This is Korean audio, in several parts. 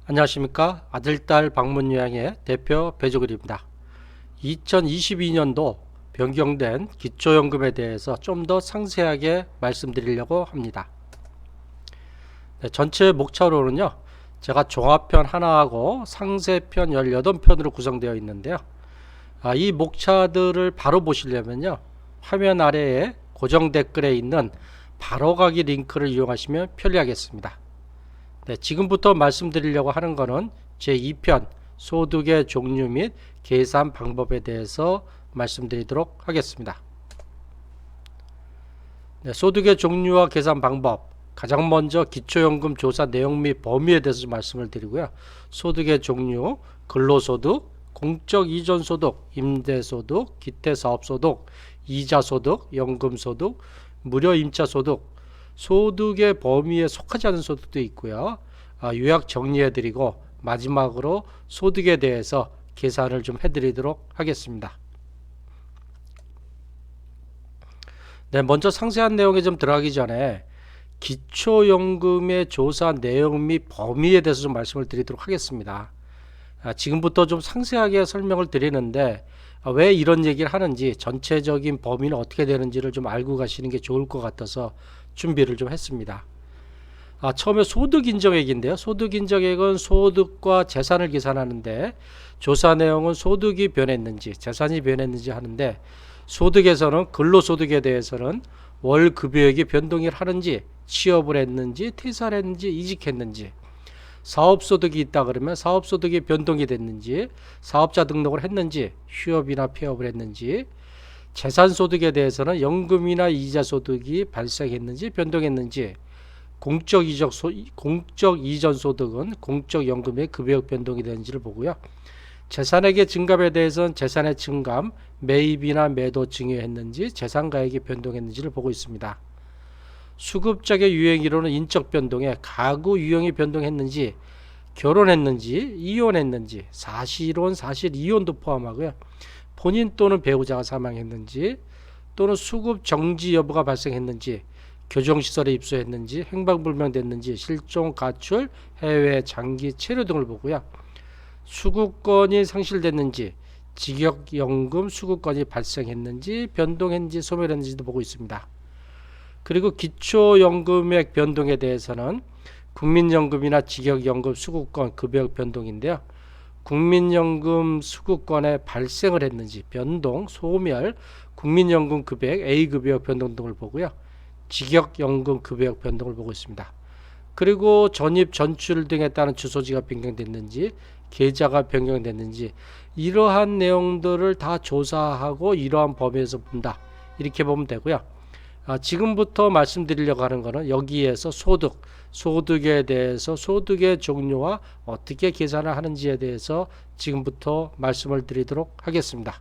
안녕하십니까. 아들딸 방문요양의 대표 배종일입니다. 2022년도 변경된 기초연금에 대해서 좀 더 상세하게 말씀드리려고 합니다. 전체 목차로는요, 제가 종합편 하나하고 상세편 18편으로 구성되어 있는데요. 이 목차들을 바로 보시려면요, 화면 아래에 고정 댓글에 있는 바로가기 링크를 이용하시면 편리하겠습니다. 지금부터 말씀드리려고 하는 것은 제2편 소득의 종류 및 계산 방법에 대해서 말씀드리도록 하겠습니다. 소득의 종류와 계산 방법, 가장 먼저 기초연금 조사 내용 및 범위에 대해서 말씀을 드리고요. 소득의 종류, 근로소득, 공적 이전소득, 임대소득, 기태사업소득, 이자소득, 연금소득, 무료임차소득, 소득의 범위에 속하지 않은 소득도 있고요. 요약 정리해드리고 마지막으로 소득에 대해서 계산을 좀 해드리도록 하겠습니다. 먼저 상세한 내용에 좀 들어가기 전에 기초연금의 조사 내용 및 범위에 대해서 좀 말씀을 드리도록 하겠습니다. 지금부터 좀 상세하게 설명을 드리는데 왜 이런 얘기를 하는지, 전체적인 범위는 어떻게 되는지를 좀 알고 가시는 게 좋을 것 같아서 준비를 좀 했습니다. 처음에 소득인정액인데요. 소득인정액은 소득과 재산을 계산하는데, 조사 내용은 소득이 변했는지 재산이 변했는지 하는데, 소득에서는 근로소득에 대해서는 월 급여액이 변동을 하는지, 취업을 했는지, 퇴사를 했는지, 이직했는지, 사업소득이 있다 그러면 사업소득이 변동이 됐는지, 사업자 등록을 했는지, 휴업이나 폐업을 했는지, 재산소득에 대해서는 연금이나 이자소득이 발생했는지 변동했는지, 공적 이전소득은 공적연금의 급여액 변동이 되는지를 보고요. 재산액의 증감에 대해서는 재산의 증감, 매입이나 매도 증여했는지, 재산가액이 변동했는지를 보고 있습니다. 수급자의 유형이로는 인적 변동에 가구 유형이 변동했는지, 결혼했는지, 이혼했는지, 사실혼, 사실 이혼도 포함하고요. 본인 또는 배우자가 사망했는지, 또는 수급 정지 여부가 발생했는지, 교정시설에 입소했는지, 행방불명됐는지, 실종, 가출, 해외, 장기, 체류 등을 보고요. 수급권이 상실됐는지, 직역연금 수급권이 발생했는지, 변동했는지, 소멸했는지도 보고 있습니다. 그리고 기초연금액 변동에 대해서는 국민연금이나 직역연금 수급권 급여액 변동인데요. 국민연금 수급권에 발생을 했는지, 변동, 소멸, 국민연금 급여액, A급여액 변동 등을 보고요. 직역연금 급여액 변동을 보고 있습니다. 그리고 전입, 전출 등에 따른 주소지가 변경됐는지, 계좌가 변경됐는지, 이러한 내용들을 다 조사하고 이러한 범위에서 본다, 이렇게 보면 되고요. 지금부터 말씀드리려고 하는 것은 여기에서 소득에 대해서 소득의 종류와 어떻게 계산을 하는지에 대해서 지금부터 말씀을 드리도록 하겠습니다.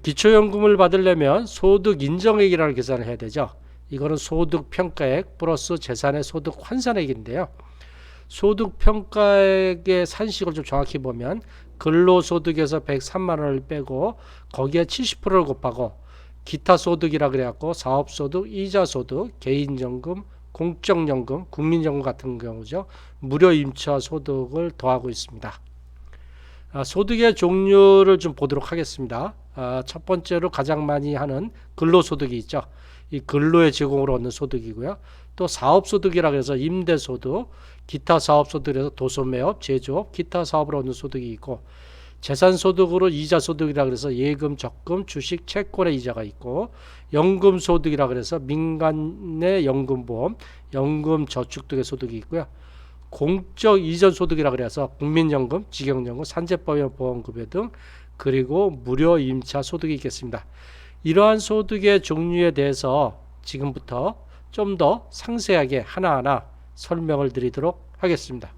기초연금을 받으려면 소득인정액이라는 계산을 해야 되죠. 이거는 소득평가액 플러스 재산의 소득 환산액인데요. 소득평가액의 산식을 좀 정확히 보면 근로소득에서 103만 원을 빼고 거기에 70%를 곱하고 기타 소득이라 그래갖고 사업소득, 이자소득, 개인연금, 공적연금, 국민연금 같은 경우죠. 무료임차 소득을 더하고 있습니다. 소득의 종류를 좀 보도록 하겠습니다. 첫 번째로 가장 많이 하는 근로소득이 있죠. 이 근로의 제공으로 얻는 소득이고요. 또 사업소득이라 해서 임대소득, 기타 사업소득에서 도소매업, 제조업, 기타 사업을 얻는 소득이 있고, 재산소득으로 이자소득이라 그래서 예금, 적금, 주식, 채권의 이자가 있고, 연금소득이라 그래서 민간의 연금보험, 연금저축 등의 소득이 있고요. 공적 이전소득이라 그래서 국민연금, 직역연금, 산재보험급여 등, 그리고 무료임차 소득이 있겠습니다. 이러한 소득의 종류에 대해서 지금부터 좀 더 상세하게 하나하나 설명을 드리도록 하겠습니다.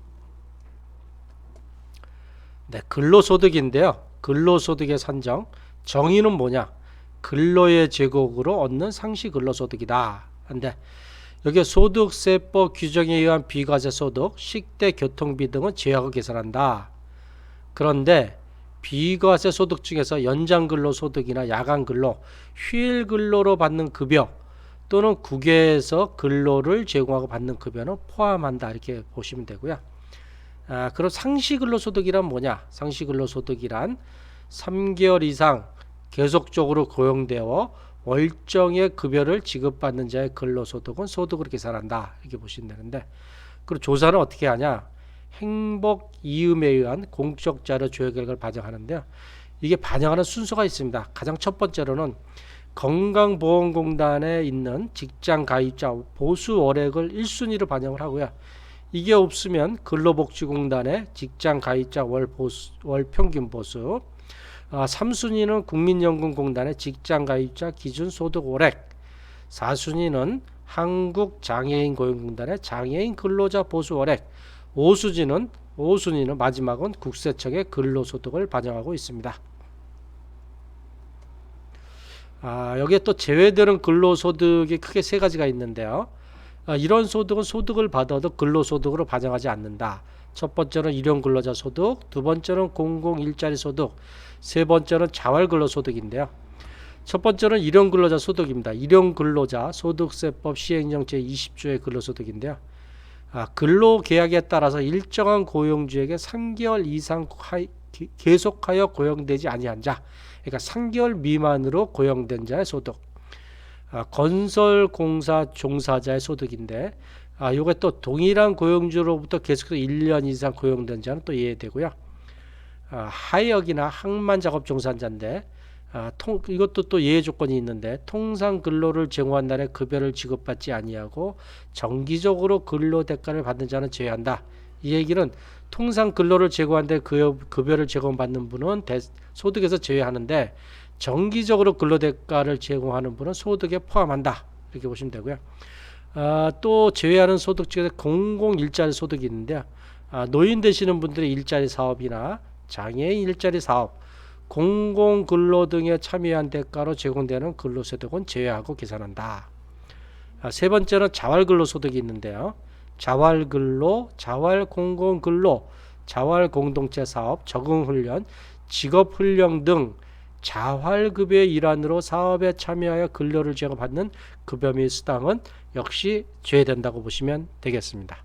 근로소득인데요. 근로소득의 산정, 정의는 뭐냐? 근로의 제공으로 얻는 상시 근로소득이다. 한데 여기에 소득세법 규정에 의한 비과세 소득, 식대, 교통비 등은 제하고 계산한다. 그런데 비과세 소득 중에서 연장근로 소득이나 야간근로, 휴일근로로 받는 급여, 또는 국외에서 근로를 제공하고 받는 급여는 포함한다 이렇게 보시면 되고요. 그럼 상시근로소득이란 뭐냐? 상시근로소득이란 3개월 이상 계속적으로 고용되어 월정의 급여를 지급받는 자의 근로소득은 소득으로 계산한다 이렇게 보시면 되는데, 그리고 조사는 어떻게 하냐? 행복 이음에 의한 공적 자료 조회 결과를 반영하는데요. 이게 반영하는 순서가 있습니다. 가장 첫 번째로는 건강보험공단에 있는 직장 가입자 보수 월액을 1순위로 반영을 하고요. 이게 없으면 근로복지공단의 직장 가입자 월 평균 보수, 3순위는 국민연금공단의 직장 가입자 기준 소득 월액, 4순위는 한국장애인고용공단의 장애인 근로자 보수 월액, 5순위는 마지막은 국세청의 근로소득을 반영하고 있습니다. 여기에 또 제외되는 근로소득이 크게 세 가지가 있는데요. 이런 소득은 소득을 받아도 근로소득으로 반영하지 않는다. 첫 번째는 일용근로자 소득, 두 번째는 공공일자리 소득, 세 번째는 자활근로소득인데요. 첫 번째는 일용근로자 소득입니다. 일용근로자 소득세법 시행령 제20조의 근로소득인데요. 근로계약에 따라서 일정한 고용주에게 3개월 이상 계속하여 고용되지 아니한 자, 그러니까 3개월 미만으로 고용된 자의 소득. 건설공사 종사자의 소득인데, 요게 또 동일한 고용주로부터 계속해서 1년 이상 고용된 자는 또 이해되고요. 하역이나 항만 작업 종사자인데, 이것도 또 예외 조건이 있는데, 통상 근로를 제공한 날에 급여를 지급받지 아니하고 정기적으로 근로 대가를 받는 자는 제외한다. 이 얘기는 통상 근로를 제공한 데 급여를 제공받는 분은 소득에서 제외하는데, 정기적으로 근로 대가를 제공하는 분은 소득에 포함한다 이렇게 보시면 되고요. 또 제외하는 소득 중에 공공일자리 소득이 있는데요. 노인 되시는 분들의 일자리 사업이나 장애인 일자리 사업, 공공근로 등에 참여한 대가로 제공되는 근로소득은 제외하고 계산한다. 세 번째는 자활근로소득이 있는데요. 자활근로, 자활공공근로, 자활공동체사업, 적응훈련, 직업훈련 등 자활급여의 일환으로 사업에 참여하여 근로를 제공받는 급여 및 수당은 역시 제외된다고 보시면 되겠습니다.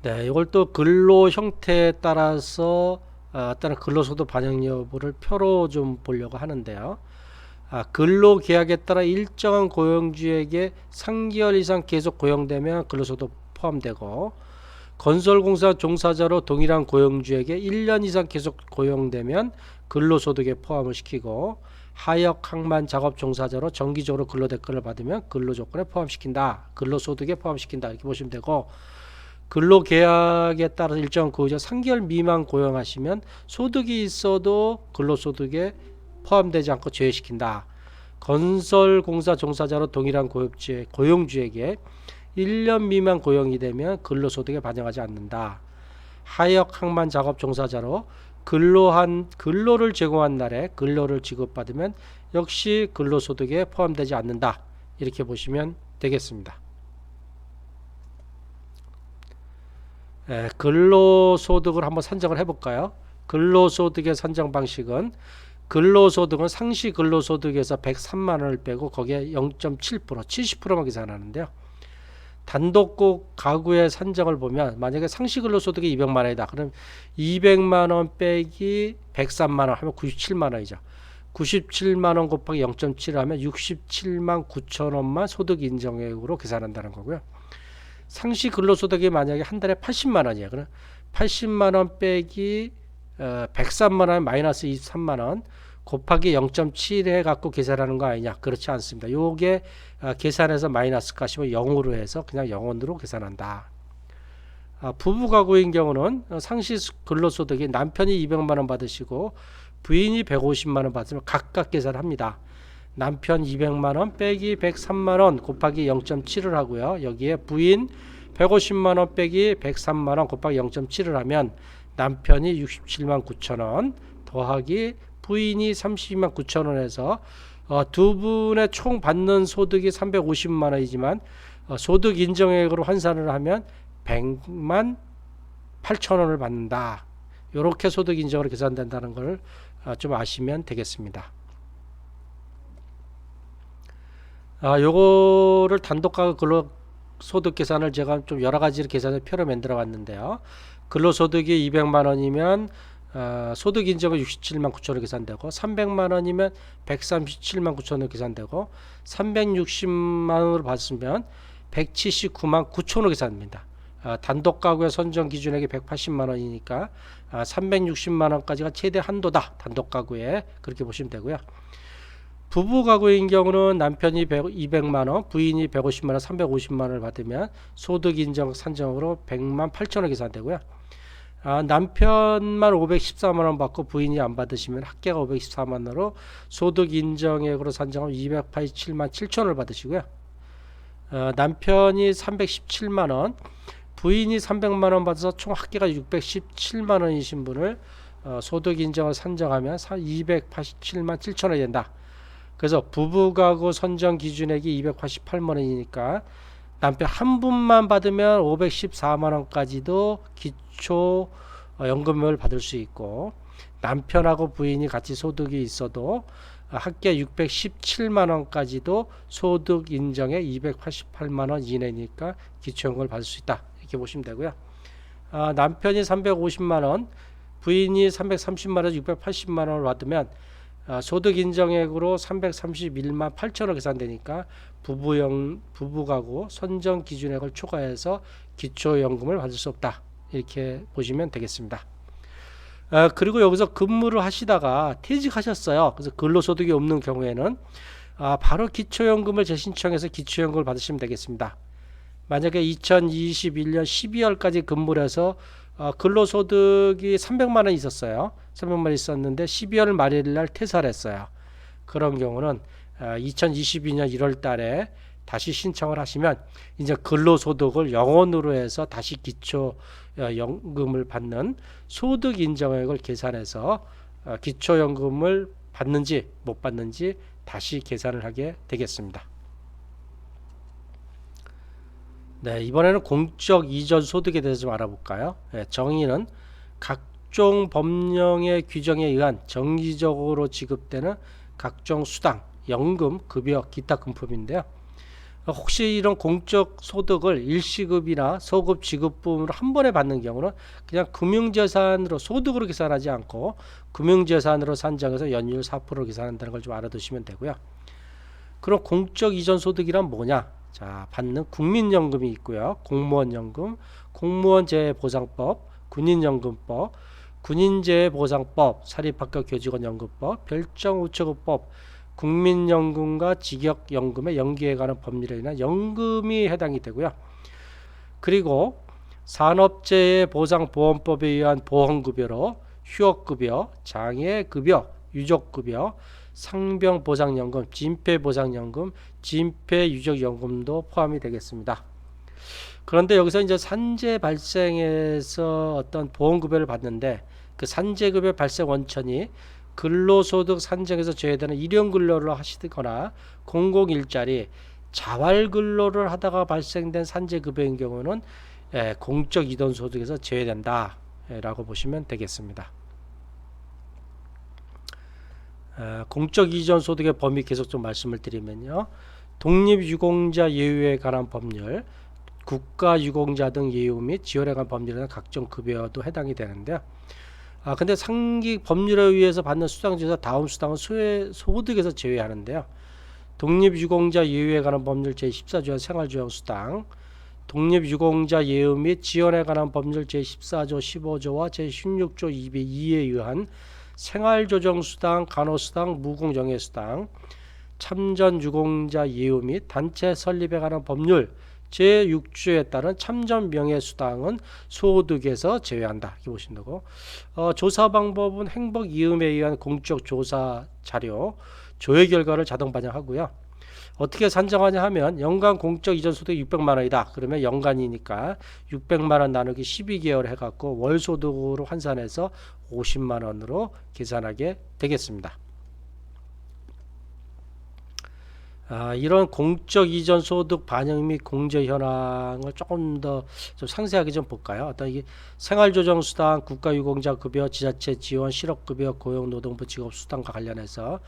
네, 이걸 또 근로 형태에 따라서 따른 근로소득 반영 여부를 표로 좀 보려고 하는데요. 근로계약에 따라 일정한 고용주에게 3개월 이상 계속 고용되면 근로소득 포함되고, 건설공사 종사자로 동일한 고용주에게 1년 이상 계속 고용되면 근로소득에 포함을 시키고, 하역 항만 작업 종사자로 정기적으로 근로대가를 받으면 근로조건에 포함시킨다. 근로소득에 포함시킨다 이렇게 보시면 되고, 근로계약에 따라 일정한 고용자 3개월 미만 고용하시면 소득이 있어도 근로소득에 포함되지 않고 제외시킨다. 건설공사 종사자로 동일한 고용주에게 1년 미만 고용이 되면 근로소득에 반영하지 않는다. 하역 항만 작업 종사자로 근로를 제공한 날에 근로를 지급받으면 역시 근로소득에 포함되지 않는다. 이렇게 보시면 되겠습니다. 근로소득을 한번 산정을 해볼까요? 근로소득의 산정 방식은, 근로소득은 상시 근로소득에서 103만원을 빼고 거기에 0.7%, 70%만 계산하는데요. 단독국 가구의 산정을 보면, 만약에 상시 근로소득이 200만원이다. 그럼 200만원 빼기 103만원 하면 97만원이죠. 97만원 곱하기 0.7 하면 67만 9천원만 소득 인정액으로 계산한다는 거고요. 상시 근로소득이 만약에 한 달에 80만원이에요. 그럼 80만원 빼기 103만원 마이너스 23만원 곱하기 0.7 해갖고 계산하는 거 아니냐? 그렇지 않습니다. 요게 계산해서 마이너스 값이면 0으로 해서 그냥 0원으로 계산한다. 부부 가구인 경우는 상시 근로소득이 남편이 200만원 받으시고 부인이 150만원 받으면 각각 계산합니다. 남편 200만원 빼기 103만원 곱하기 0.7을 하고요. 여기에 부인 150만원 빼기 103만원 곱하기 0.7을 하면 남편이 67만 9천원 더하기 부인이 32만 9천원에서 두 분의 총 받는 소득이 350만원이지만 소득 인정액으로 환산을 하면 100만 8천원을 받는다. 이렇게 소득 인정으로 계산된다는 걸 좀 아시면 되겠습니다. 요거를 단독가구 근로소득 계산을 제가 좀 여러 가지로 계산을 표로 만들어 봤는데요. 근로소득이 200만 원이면 소득 인정은 67만 9천원 계산되고 300만 원이면 137만 9천원 계산되고 360만 원으로 봤으면 179만 9천원 계산됩니다. 단독 가구의 선정 기준액이 180만 원이니까 360만 원까지가 최대 한도다. 단독 가구에 그렇게 보시면 되고요. 부부 가구인 경우는 남편이 200만 원, 부인이 150만 원, 350만 원을 받으면 소득 인정 산정으로 100만 8천 원 계산되고요. 남편만 514만 원 받고 부인이 안 받으시면 합계가 514만 원으로 소득 인정액으로 산정하면 287만 7천 원을 받으시고요. 남편이 317만 원, 부인이 300만 원 받아서 총 합계가 617만 원이신 분을 소득 인정을 산정하면 287만 7천 원이 된다. 그래서 부부가구 선정 기준액이 288만 원이니까 남편 한 분만 받으면 514만 원까지도 기초 연금을 받을 수 있고, 남편하고 부인이 같이 소득이 있어도 합계 617만 원까지도 소득 인정에 288만 원 이내니까 기초연금을 받을 수 있다. 이렇게 보시면 되고요. 남편이 350만 원, 부인이 330만 원, 680만 원을 받으면 소득 인정액으로 331만 8천 원 계산되니까 부부가구 선정 기준액을 초과해서 기초연금을 받을 수 없다. 이렇게 보시면 되겠습니다. 그리고 여기서 근무를 하시다가 퇴직하셨어요. 그래서 근로소득이 없는 경우에는 바로 기초연금을 재신청해서 기초연금을 받으시면 되겠습니다. 만약에 2021년 12월까지 근무를 해서 근로소득이 300만 원 있었어요. 300만 원 있었는데 12월 말일날 퇴사를 했어요. 그런 경우는 2022년 1월 달에 다시 신청을 하시면 이제 근로소득을 영원으로 해서 다시 기초연금을 받는 소득 인정액을 계산해서 기초연금을 받는지 못 받는지 다시 계산을 하게 되겠습니다. 네, 이번에는 공적 이전 소득에 대해서 좀 알아볼까요? 정의는 각종 법령의 규정에 의한 정기적으로 지급되는 각종 수당, 연금, 급여, 기타 금품인데요. 혹시 이런 공적 소득을 일시급이나 소급 지급분으로 한 번에 받는 경우는 그냥 금융재산으로 소득으로 계산하지 않고 금융재산으로 산정해서 연율 4%로 계산한다는 걸 좀 알아두시면 되고요. 그럼 공적 이전 소득이란 뭐냐? 자, 받는 국민연금이 있고요. 공무원연금, 공무원재해보상법, 군인연금법, 군인재해보상법, 사립학교 교직원연금법, 별정우체국법, 국민연금과 직역연금의 연기에 관한 법률에 의한 연금이 해당이 되고요. 그리고 산업재해보상보험법에 의한 보험급여로 휴업급여, 장애급여, 유족급여, 상병보상연금, 진폐보상연금, 진폐유족연금도 포함이 되겠습니다. 그런데 여기서 이제 산재 발생해서 어떤 보험급여를 받는데 그 산재급여 발생 원천이 근로소득 산정에서 제외되는 일용근로를 하시거나 공공일자리, 자활근로를 하다가 발생된 산재급여인 경우는 공적 이전소득에서 제외된다 라고 보시면 되겠습니다. 공적 이전 소득의 범위 계속 좀 말씀을 드리면요. 독립유공자 예우에 관한 법률, 국가유공자 등 예우 및 지원에 관한 법률에는 각종 급여도 해당이 되는데요. 근데 상기 법률에 의해서 받는 수당 중에서 다음 수당은 소득에서 제외하는데요. 독립유공자 예우에 관한 법률 제14조의 생활조정수당, 독립유공자 예우 및 지원에 관한 법률 제14조 15조와 제16조 2에 의한 생활조정수당, 간호수당, 무공정예수당, 참전유공자 예우 및 단체 설립에 관한 법률 제6조에 따른 참전명예수당은 소득에서 제외한다. 이렇게 보시면 되고, 조사 방법은 행복이음에 의한 공적 조사 자료, 조회 결과를 자동 반영하고요. 어떻게 산정하냐 하면 연간 공적 이전 소득이 600만 원이다. 그러면 연간이니까 600만 원 나누기 12개월 해갖고 월 소득으로 환산해서 50만 원으로 계산하게 되겠습니다. 이런 공적 이전 소득 반영 및 공제 현황을 조금 더 좀 상세하게 좀 볼까요? 어떤 이게 생활조정수당, 국가유공자 급여, 지자체 지원, 실업급여, 고용노동부 직업수당과 관련해서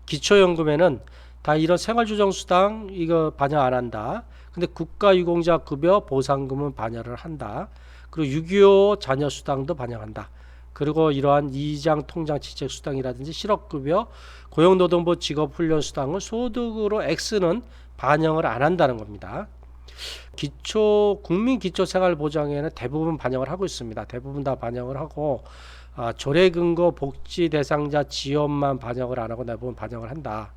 기초연금에는 다 이런 생활조정수당 이거 반영 안 한다. 근데 국가유공자 급여 보상금은 반영을 한다. 그리고 6.25 자녀수당도 반영한다. 그리고 이러한 이장 통장 지책수당이라든지 실업급여, 고용노동부 직업훈련수당을 소득으로 X는 반영을 안 한다는 겁니다. 국민기초생활보장에는 대부분 반영을 하고 있습니다. 대부분 다 반영을 하고 조례근거 복지 대상자 지원만 반영을 안 하고 대부분 반영을 한다.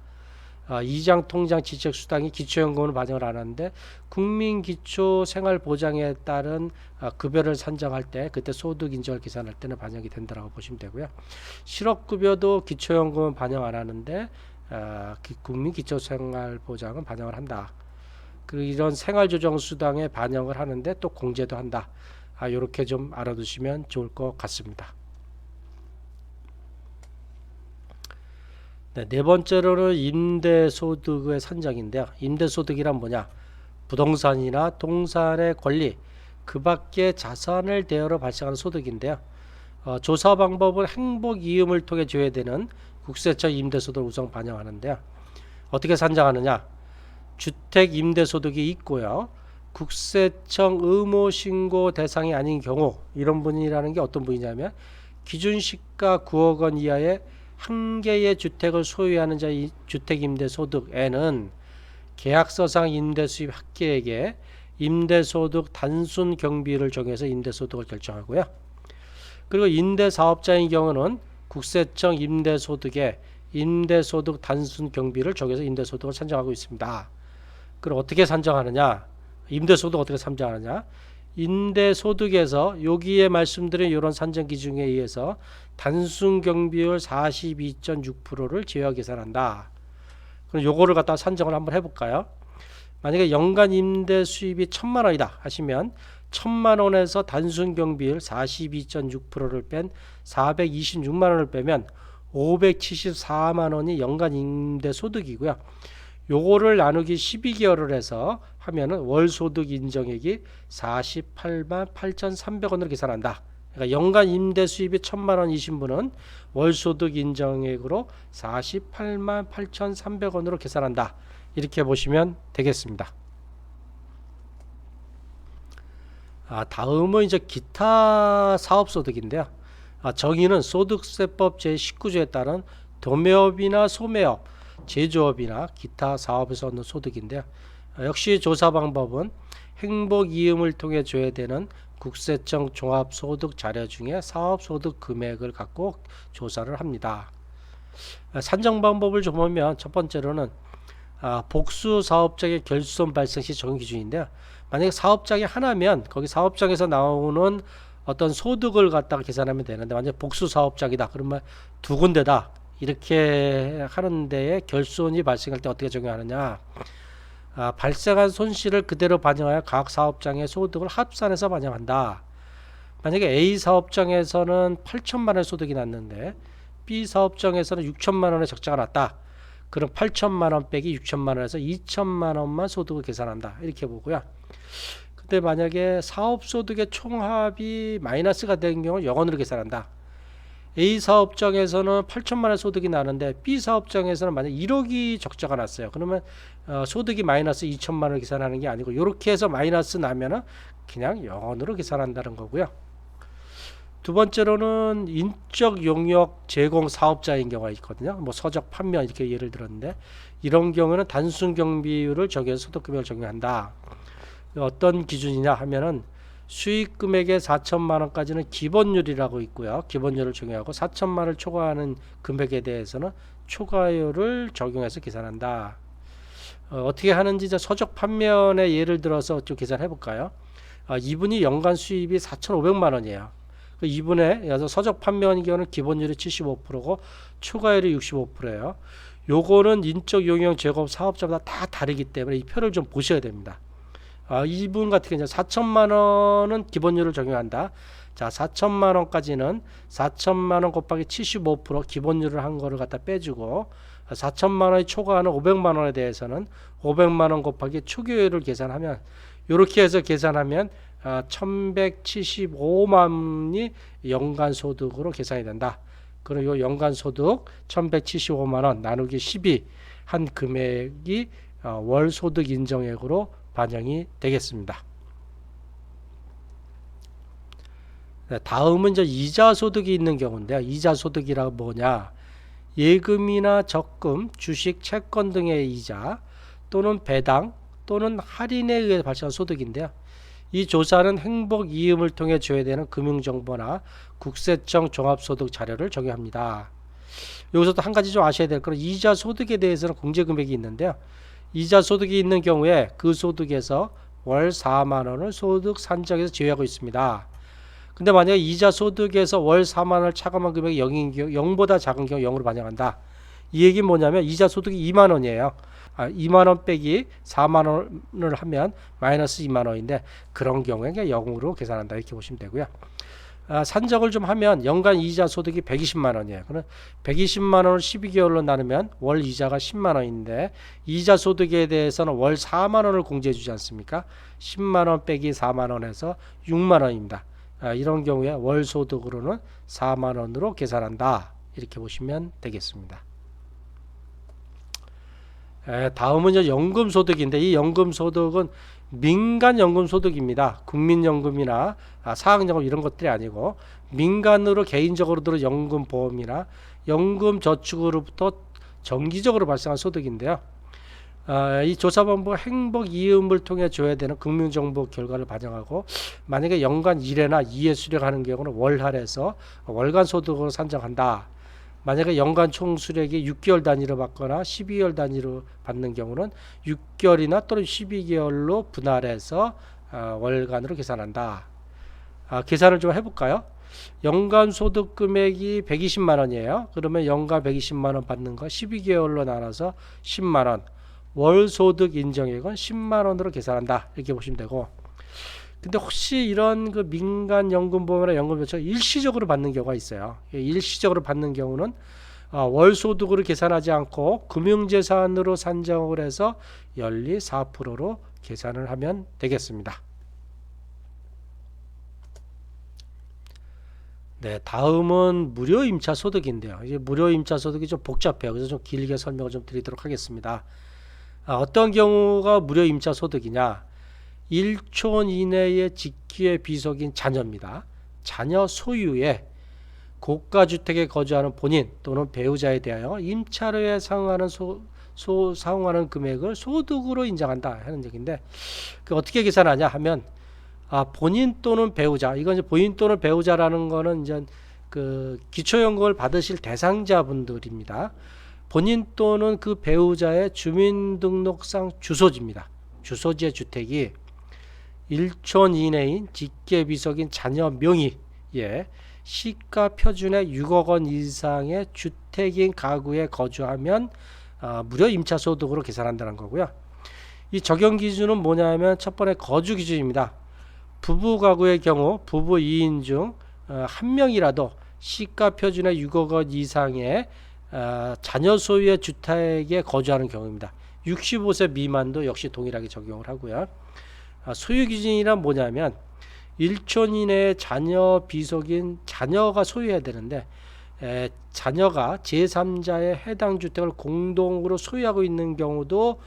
이장 통장 지책 수당이 기초연금은 반영을 안 하는데 국민기초생활보장에 따른 급여를 산정할 때 그때 소득 인정을 계산할 때는 반영이 된다고 보시면 되고요. 실업급여도 기초연금은 반영 안 하는데 국민기초생활보장은 반영을 한다. 그리고 이런 생활조정수당에 반영을 하는데 또 공제도 한다. 이렇게 좀 알아두시면 좋을 것 같습니다. 네 번째로는 임대소득의 산정인데요. 임대소득이란 뭐냐? 부동산이나 동산의 권리, 그 밖에 자산을 대여로 발생하는 소득인데요. 조사 방법은 행복이음을 통해 조회되는 국세청 임대소득을 우선 반영하는데요. 어떻게 산정하느냐? 주택 임대소득이 있고요. 국세청 의무신고 대상이 아닌 경우, 이런 분이라는 게 어떤 분이냐면 기준시가 9억 원 이하의 한 개의 주택을 소유하는 자의 주택임대소득에는 계약서상 임대수입 합계액에 임대소득 단순 경비를 정해서 임대소득을 결정하고요. 그리고 임대사업자인 경우는 국세청 임대소득에 임대소득 단순 경비를 정해서 임대소득을 산정하고 있습니다. 그럼 어떻게 산정하느냐? 임대소득 어떻게 산정하느냐? 임대소득에서 여기에 말씀드린 이런 산정 기준에 의해서 단순 경비율 42.6%를 제외 계산한다. 그럼 요거를 갖다 산정을 한번 해볼까요? 만약에 연간 임대 수입이 1,000만 원이다 하시면 1,000만 원에서 단순 경비율 42.6%를 뺀 426만 원을 빼면 574만 원이 연간 임대 소득이고요. 요거를 나누기 12개월을 해서 하면은 월 소득 인정액이 48만 8,300원으로 계산한다. 그러니까 연간 임대 수입이 1,000만 원이신 분은 월 소득 인정액으로 48만 8,300원으로 계산한다. 이렇게 보시면 되겠습니다. 다음은 이제 기타 사업소득인데요. 정의는 소득세법 제19조에 따른 도매업이나 소매업, 제조업이나 기타 사업에서 얻는 소득인데요. 역시 조사 방법은 행복이음을 통해 조회되는 국세청 종합소득 자료 중에 사업소득 금액을 갖고 조사를 합니다. 산정 방법을 좀 보면 첫 번째로는 복수 사업장의 결손 발생 시 적용 기준인데요. 만약에 사업장이 하나면 거기 사업장에서 나오는 어떤 소득을 갖다가 계산하면 되는데 만약 복수 사업장이다 그러면 두 군데다 이렇게 하는 데에 결손이 발생할 때 어떻게 적용하느냐? 발생한 손실을 그대로 반영하여 각 사업장의 소득을 합산해서 반영한다. 만약에 A 사업장에서는 8천만 원의 소득이 났는데 B 사업장에서는 6천만 원의 적자가 났다. 그럼 8천만 원 빼기 6천만 원에서 2천만 원만 소득을 계산한다. 이렇게 보고요. 근데 만약에 사업소득의 총합이 마이너스가 된 경우 0원으로 계산한다. A 사업장에서는 8천만 원 소득이 나는데 B 사업장에서는 만약 1억이 적자가 났어요. 그러면 소득이 마이너스 2천만 원을 계산하는 게 아니고 이렇게 해서 마이너스 나면은 그냥 0원으로 계산한다는 거고요. 두 번째로는 인적 용역 제공 사업자인 경우가 있거든요. 뭐 서적 판매 이렇게 예를 들었는데 이런 경우는 단순 경비율을 적용해서 소득금액을 적용한다. 어떤 기준이냐 하면은 수익 금액의 4천만 원까지는 기본율이라고 있고요. 기본율을 적용하고 4천만 원을 초과하는 금액에 대해서는 초과율을 적용해서 계산한다. 어떻게 하는지 서적 판매원의 예를 들어서 좀 계산해 볼까요? 이분이 연간 수입이 4,500만 원이에요. 이분의 서적 판매원의 경우는 기본율이 75%고 초과율이 65%예요. 요거는 인적 용역 제공 사업자마다 다 다르기 때문에 이 표를 좀 보셔야 됩니다. 이분 같은 경우는 4천만 원은 기본율을 적용한다. 자, 4천만 원까지는 4천만 원 곱하기 75% 기본율을 한 거를 갖다 빼주고 4천만 원이 초과하는 500만 원에 대해서는 500만 원 곱하기 초과율을 계산하면 이렇게 해서 계산하면 1175만이 연간 소득으로 계산이 된다. 그리고 요 연간 소득 1175만 원 나누기 12 한 금액이 월 소득 인정액으로 반영이 되겠습니다. 네, 다음은 이제 이자 소득이 있는 경우인데요. 이자 소득이라 뭐냐? 예금이나 적금, 주식, 채권 등의 이자 또는 배당 또는 할인에 의해 발생한 소득인데요. 이 조사는 행복 이음을 통해 조회되는 금융정보나 국세청 종합소득 자료를 적용합니다. 여기서 또 한 가지 좀 아셔야 될 거는 이자 소득에 대해서는 공제금액이 있는데요. 이자 소득이 있는 경우에 그 소득에서 월 4만 원을 소득 산정에서 제외하고 있습니다. 근데 만약에 이자 소득에서 월 4만 원을 차감한 금액이 0보다 작은 경우 0으로 반영한다. 이 얘기는 뭐냐면 이자 소득이 2만 원이에요. 2만 원 빼기 4만 원을 하면 마이너스 2만 원인데 그런 경우에 0으로 계산한다 이렇게 보시면 되고요. 산정을 좀 하면 연간 이자 소득이 120만 원이에요. 그럼 120만 원을 12개월로 나누면 월 이자가 10만 원인데 이자 소득에 대해서는 월 4만 원을 공제해 주지 않습니까? 10만 원 빼기 4만 원에서 6만 원입니다. 이런 경우에 월 소득으로는 4만 원으로 계산한다. 이렇게 보시면 되겠습니다. 다음은 이제 연금소득인데 이 연금소득은 민간연금소득입니다. 국민연금이나 사학연금 이런 것들이 아니고 민간으로 개인적으로 들어 연금보험이나 연금저축으로부터 정기적으로 발생한 소득인데요. 이 조사본부가 행복 이음을 통해 줘야 되는 금융정보 결과를 반영하고 만약에 연간 1회나 2회 수령하는 경우는 월할에서 월간 소득으로 산정한다. 만약에 연간 총 수령이 6개월 단위로 받거나 12개월 단위로 받는 경우는 6개월이나 또는 12개월로 분할해서 월간으로 계산한다. 계산을 좀 해볼까요? 연간 소득 금액이 120만 원이에요. 그러면 연간 120만 원 받는 거 12개월로 나눠서 10만 원. 월 소득 인정액은 10만 원으로 계산한다. 이렇게 보시면 되고. 근데 혹시 이런 그 민간 연금보험이나 연금저축 일시적으로 받는 경우가 있어요. 일시적으로 받는 경우는 월 소득으로 계산하지 않고 금융재산으로 산정을 해서 연리 4%로 계산을 하면 되겠습니다. 네, 다음은 무료 임차 소득인데요. 이제 무료 임차 소득이 좀 복잡해요. 그래서 좀 길게 설명을 좀 드리도록 하겠습니다. 어떤 경우가 무료 임차 소득이냐? 1촌 이내의 직기의 비속인 자녀입니다. 자녀 소유의 고가주택에 거주하는 본인 또는 배우자에 대하여 임차료에 상응하는 상응하는 금액을 소득으로 인정한다 하는 얘기인데 어떻게 계산하냐 하면 본인 또는 배우자 이건 이제 본인 또는 배우자라는 거는 이제 그 기초연금을 받으실 대상자분들입니다. 본인 또는 그 배우자의 주민등록상 주소지입니다. 주소지의 주택이 1촌 이내인 직계비속인 자녀 명의의 시가 표준의 6억 원 이상의 주택인 가구에 거주하면 무료 임차 소득으로 계산한다는 거고요. 이 적용 기준은 뭐냐면 첫 번째 거주 기준입니다. 부부 가구의 경우 부부 2인 중 한 명이라도 시가 표준의 6억 원 이상의 자녀 소유의 주택에 거주하는 경우입니다. 65세 미만도 역시 동일하게 적용을 하고요. 소유 기준이란 뭐냐면 1촌 이내의 자녀 비속인 자녀가 소유해야 되는데 자녀가 제3자의 해당 주택을 공동으로 소유하고 있는 경우도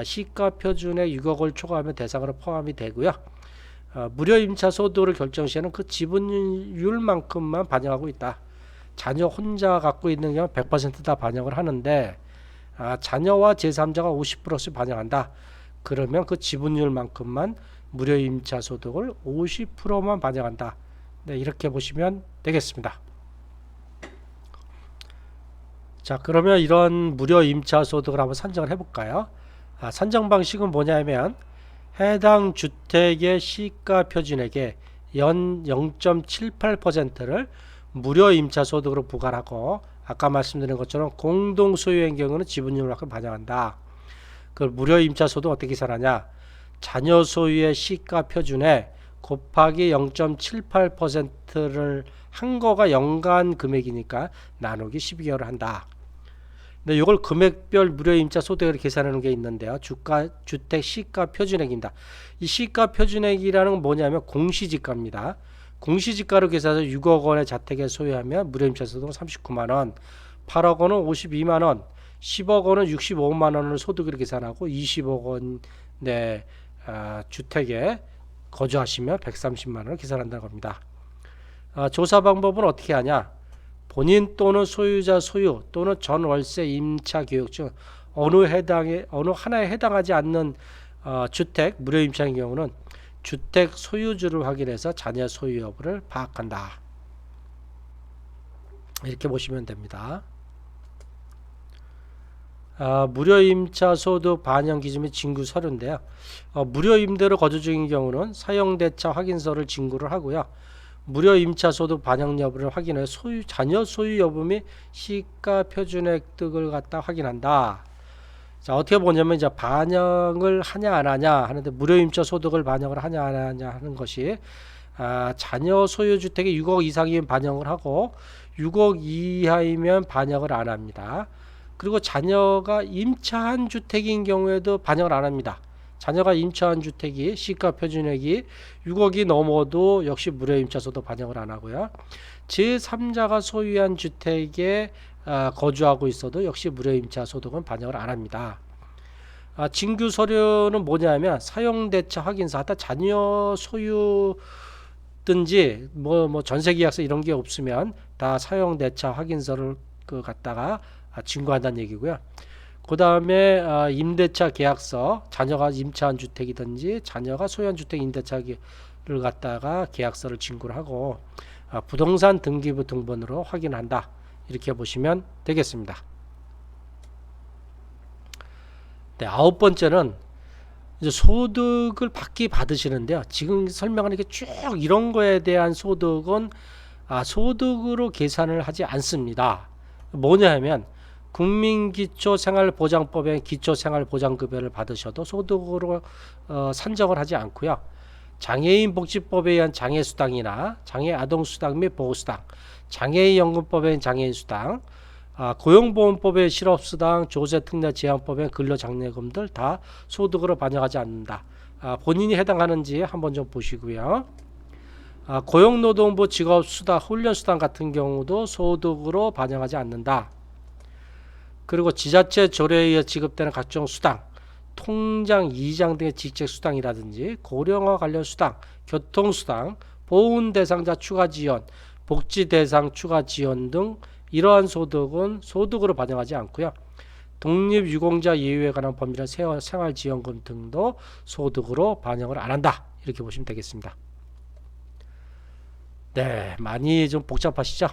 시가 표준의 6억을 초과하면 대상으로 포함이 되고요. 무료 임차 소득을 결정 시에는 그 지분율만큼만 반영하고 있다. 자녀 혼자 갖고 있는 경우 100% 다 반영을 하는데 자녀와 제3자가 50%씩 반영한다. 그러면 그 지분율만큼만 무료 임차 소득을 50%만 반영한다. 네, 이렇게 보시면 되겠습니다. 자, 그러면 이런 무료 임차 소득을 한번 산정을 해볼까요? 산정 방식은 뭐냐면 해당 주택의 시가 표준액의 연 0.78%를 무료 임차 소득으로 부과하고 아까 말씀드린 것처럼 공동 소유의 경우는 지분율만큼 반영한다. 그 무료 임차 소득 어떻게 계산하냐? 자녀 소유의 시가 표준에 곱하기 0.78%를 한 거가 연간 금액이니까 나누기 12개월을 한다. 근데 이걸 금액별 무료 임차 소득을 계산하는 게 있는데요. 주택 시가 표준액입니다. 이 시가 표준액이라는 건 뭐냐면 공시지가입니다. 공시지가로 계산해서 6억 원의 자택에 소유하면 무료 임차 소득은 39만 원, 8억 원은 52만 원, 10억 원은 65만 원을 소득으로 계산하고 20억 원의 주택에 거주하시면 130만 원을 계산한다고 합니다. 조사 방법은 어떻게 하냐? 본인 또는 소유자 소유 또는 전월세 임차 계획 중 어느 하나에 해당하지 않는 주택 무료 임차인 경우는 주택 소유주를 확인해서 자녀 소유 여부를 파악한다. 이렇게 보시면 됩니다. 무료 임차 소득 반영 기준의 징구 서류인데요. 무료 임대로 거주 중인 경우는 사용대차 확인서를 징구를 하고요. 무료 임차 소득 반영 여부를 확인해 자녀 소유 여부 및 시가 표준액 등을 갖다 확인한다. 자, 어떻게 보냐면 이제 반영을 하냐 안 하냐 하는데 무료 임차 소득을 반영을 하냐 안 하냐 하는 것이 자녀 소유 주택이 6억 이상이면 반영을 하고 6억 이하이면 반영을 안 합니다. 그리고 자녀가 임차한 주택인 경우에도 반영을 안 합니다. 자녀가 임차한 주택이 시가 표준액이 6억이 넘어도 역시 무료 임차소득 반영을 안 하고요. 제3자가 소유한 주택에 거주하고 있어도 역시 무료 임차소득은 반영을 안 합니다. 징구 서류는 뭐냐면 사용대차 확인서, 하여튼 자녀 소유든지 뭐 전세계약서 이런 게 없으면 다 사용대차 확인서를 갖다가 징구한다는 얘기고요. 그 다음에 임대차 계약서, 자녀가 임차한 주택이든지 자녀가 소유한 주택 임대차를 갖다가 계약서를 징구를 하고 부동산 등기부 등본으로 확인한다. 이렇게 보시면 되겠습니다. 네, 9번째는 이제 소득을 받으시는데요. 지금 설명하는 게 쭉 이런 거에 대한 소득은 소득으로 계산을 하지 않습니다. 뭐냐 하면 국민기초생활보장법의 기초생활보장급여를 받으셔도 소득으로 산정을 하지 않고요. 장애인복지법에 의한 장애수당이나 장애아동수당 및 보호수당, 장애인연금법에 의한 장애인수당, 고용보험법의 실업수당, 조세특례제한법의 근로장려금들 다 소득으로 반영하지 않는다. 본인이 해당하는지 한번 좀 보시고요. 고용노동부 직업수당, 훈련수당 같은 경우도 소득으로 반영하지 않는다. 그리고 지자체 조례에 의해 지급되는 각종 수당, 통장, 이장 등의 직책수당이라든지 고령화 관련 수당, 교통수당, 보훈 대상자 추가 지원, 복지 대상 추가 지원 등 이러한 소득은 소득으로 반영하지 않고요. 독립유공자 예우에 관한 법률의 생활지원금 등도 소득으로 반영을 안 한다. 이렇게 보시면 되겠습니다. 네, 많이 좀 복잡하시죠?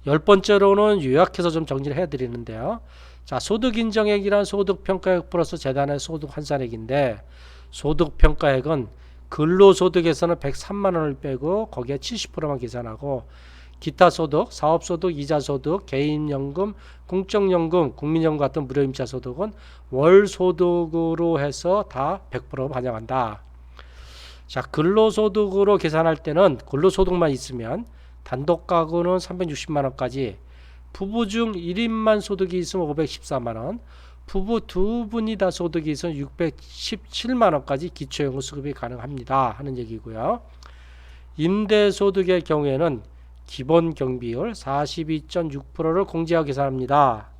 10번째로는 요약해서 좀 정리를 해드리는데요. 자, 소득인정액이란 소득평가액 플러스 재단의 소득환산액인데, 소득평가액은 근로소득에서는 103만 원을 빼고 거기에 70%만 계산하고, 기타소득, 사업소득, 이자소득, 개인연금, 공적연금, 국민연금 같은 무료임차소득은 월소득으로 해서 다 100% 반영한다. 자, 근로소득으로 계산할 때는 근로소득만 있으면 단독가구는 360만 원까지, 부부 중 1인만 소득이 있으면 514만 원, 부부 두 분이 다 소득이 있으면 617만 원까지 기초연금 수급이 가능합니다 하는 얘기고요. 임대소득의 경우에는 기본 경비율 42.6%를 공제하고 계산합니다.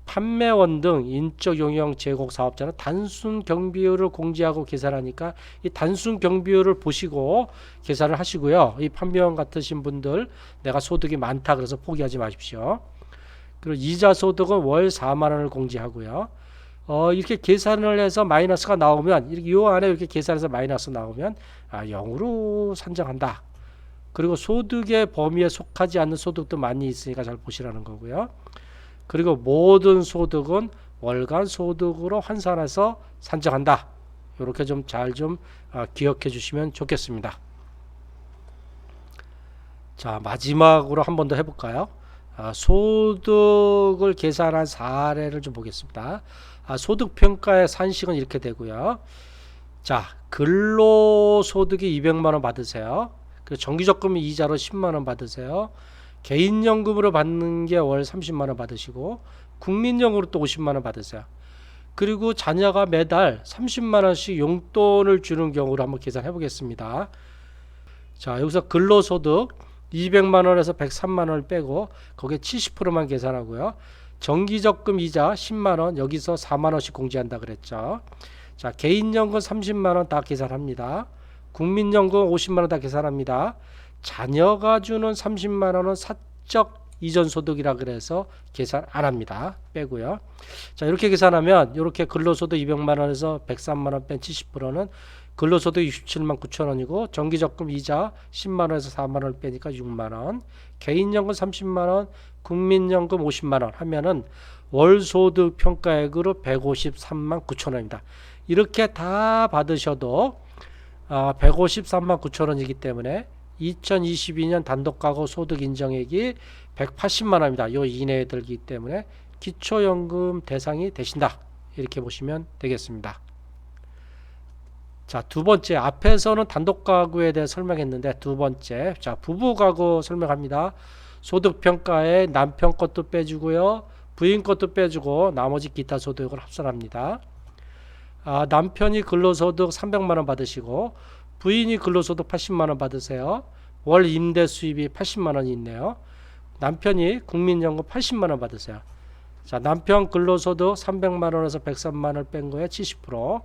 판매원 등 인적 용역 제공 사업자는 단순 경비율을 공제하고 계산하니까 이 단순 경비율을 보시고 계산을 하시고요. 이 판매원 같으신 분들 내가 소득이 많다 그래서 포기하지 마십시오. 그리고 이자 소득은 월 4만 원을 공제하고요. 이렇게 계산을 해서 마이너스가 나오면 이렇게 요 안에 이렇게 계산해서 마이너스 나오면 0으로 산정한다. 그리고 소득의 범위에 속하지 않는 소득도 많이 있으니까 잘 보시라는 거고요. 그리고 모든 소득은 월간 소득으로 환산해서 산정한다. 이렇게 좀 잘 기억해 주시면 좋겠습니다. 자, 마지막으로 한 번 더 해볼까요? 소득을 계산한 사례를 좀 보겠습니다. 소득평가의 산식은 이렇게 되고요. 자, 근로소득이 200만 원 받으세요. 그리고 정기적금 이자로 10만 원 받으세요. 개인연금으로 받는 게 월 30만 원 받으시고 국민연금으로 또 50만 원 받으세요. 그리고 자녀가 매달 30만 원씩 용돈을 주는 경우로 한번 계산해 보겠습니다. 자, 여기서 근로소득 200만 원에서 103만 원을 빼고 거기에 70%만 계산하고요. 정기적금 이자 10만원, 여기서 4만원씩 공제한다 그랬죠. 자, 개인연금 30만원 다 계산합니다. 국민연금 50만원 다 계산합니다. 자녀가 주는 30만원은 사적 이전소득이라 그래서 계산 안 합니다. 빼고요. 자, 이렇게 계산하면 이렇게 근로소득 200만원에서 103만원 뺀 70%는 근로소득 67만 9천원이고 정기적금 이자 10만원에서 4만원을 빼니까 6만원, 개인연금 30만원, 국민연금 50만원 하면은 월소득 평가액으로 153만 9천원입니다. 이렇게 다 받으셔도 153만 9천원이기 때문에 2022년 단독가구 소득 인정액이 180만원입니다. 요 이내에 들기 때문에 기초연금 대상이 되신다. 이렇게 보시면 되겠습니다. 자, 두 번째, 앞에서는 단독가구에 대해 설명했는데 두 번째, 자, 부부가구 설명합니다. 소득평가에 남편 것도 빼주고요, 부인 것도 빼주고 나머지 기타 소득을 합산합니다. 남편이 근로소득 300만원 받으시고 부인이 근로소득 80만원 받으세요. 월 임대 수입이 80만원이 있네요. 남편이 국민연금 80만원 받으세요. 자, 남편 근로소득 300만원에서 103만원을 뺀 거에 70%,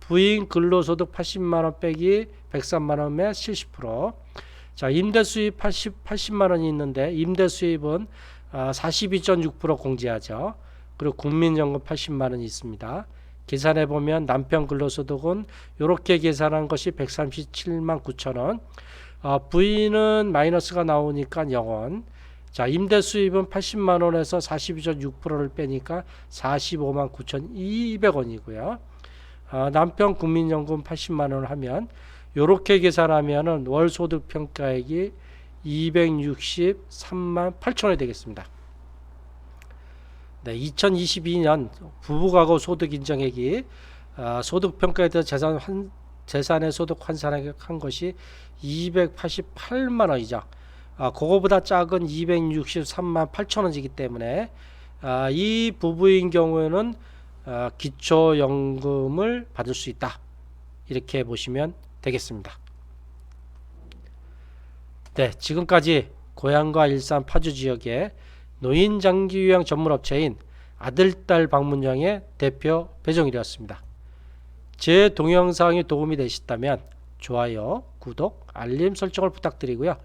부인 근로소득 80만원 빼기 103만원에 70%. 자, 임대 수입 80만원이 있는데 임대 수입은 42.6% 공제하죠. 그리고 국민연금 80만원이 있습니다. 계산해 보면 남편 근로소득은 이렇게 계산한 것이 137만 9천원, 부인은 마이너스가 나오니까 0원. 자, 임대 수입은 80만원에서 42.6%를 빼니까 45만 9,200원이고요. 남편 국민연금 80만원을 하면 이렇게 계산하면은 월 소득 평가액이 263만 8천원이 되겠습니다. 네, 2022년 부부가구 소득 인정액이 소득 평가에 대해서 재산의 소득 환산한 것이 288만 원이죠. 그거보다 작은 263만 8천 원이기 때문에 이 부부인 경우에는 기초연금을 받을 수 있다. 이렇게 보시면 되겠습니다. 네, 지금까지 고양과 일산 파주 지역의 노인 장기 요양 전문업체인 아들딸 방문형의 대표 배종일이었습니다. 제 동영상이 도움이 되셨다면 좋아요, 구독, 알림 설정을 부탁드리고요.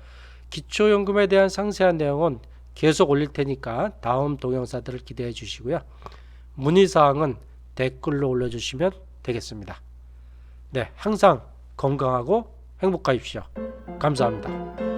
기초연금에 대한 상세한 내용은 계속 올릴 테니까 다음 동영상들을 기대해 주시고요. 문의사항은 댓글로 올려주시면 되겠습니다. 네, 항상 건강하고 행복하십시오. 감사합니다.